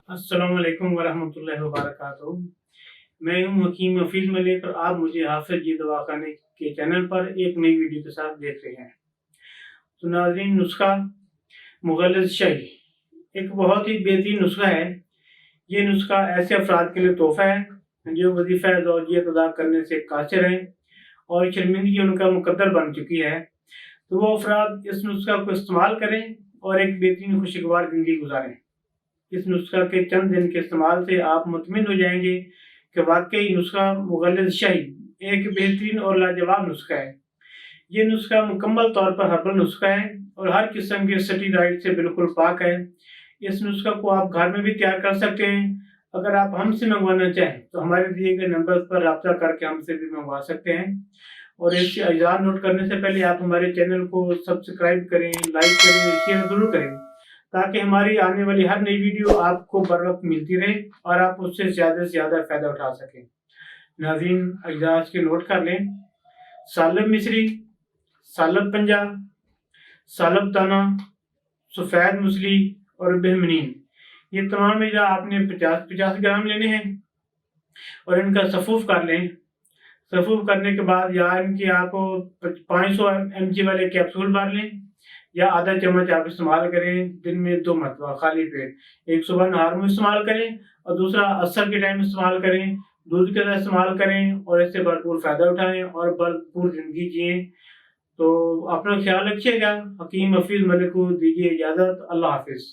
अस्सलाम वालेकुम वरहमतुल्लाहि वबरकातुहू। मैं हूं हकीम हफीज मलिक और आप मुझे हाफिज जी दवाखाने के चैनल पर एक नई वीडियो के साथ देख रहे हैं। तो नाज़रीन, नुस्खा मुग़ल्लिज़ शाही एक बहुत ही बेहतरीन नुस्खा है। ये नुस्खा ऐसे अफराद के लिए तोहफा है जो वजीफ़ा ज़ौजियत अदा करने से कासिर हैं और शर्मिंदगी उनका मुकद्दर बन चुकी है। तो वो अफराद इस नुस्खा को इस्तेमाल करें और एक बेहतरीन खुशगवार ज़िंदगी गुजारें। इस नुस्खा के चंद दिन के इस्तेमाल से आप मुतमिन हो जाएंगे कि वाकई नुस्खा मुग़ल्लिज़ शाही एक बेहतरीन और लाजवाब नुस्खा है। ये नुस्खा मुकम्मल तौर पर हर्बल नुस्खा है और हर किस्म के स्टेरॉइड से बिल्कुल पाक है। इस नुस्खा को आप घर में भी तैयार कर सकते हैं। अगर आप हमसे मंगवाना चाहें तो हमारे दिए गए नंबर पर राब्ता करके हमसे भी मंगवा सकते हैं। और इसके अज़ार नोट करने से पहले आप हमारे चैनल को सब्सक्राइब करें, लाइक करें, शेयर ज़रूर करें ताकि हमारी आने वाली हर नई वीडियो आपको बर वक्त मिलती रहे और आप उससे ज़्यादा से ज़्यादा फ़ायदा उठा सकें। नाज़रीन, अज़ाज के नोट कर लें। सालब मिस्री, सालब पंजा, सालब दाना, सफ़ेद मूसली और बेहमनीन, ये तमाम अज़ा आपने 50-50 ग्राम लेने हैं और इनका सफ़ूफ़ कर लें। सफ़ूफ़ करने के बाद या इनकी आप 500 mg वाले कैप्सूल भर लें या आधा चम्मच आप इस्तेमाल करें दिन में 2 मरतबा खाली पेट। एक सुबह नहार में इस्तेमाल करें और दूसरा असर के टाइम इस्तेमाल करें। दूध के साथ इस्तेमाल करें और इससे भरपूर फ़ायदा उठाएं और भरपूर ज़िंदगी जिएँ। तो अपना ख्याल रखिएगा। हकीम हफीज मलिक को दीजिए इजाज़त। अल्लाह हाफिज़।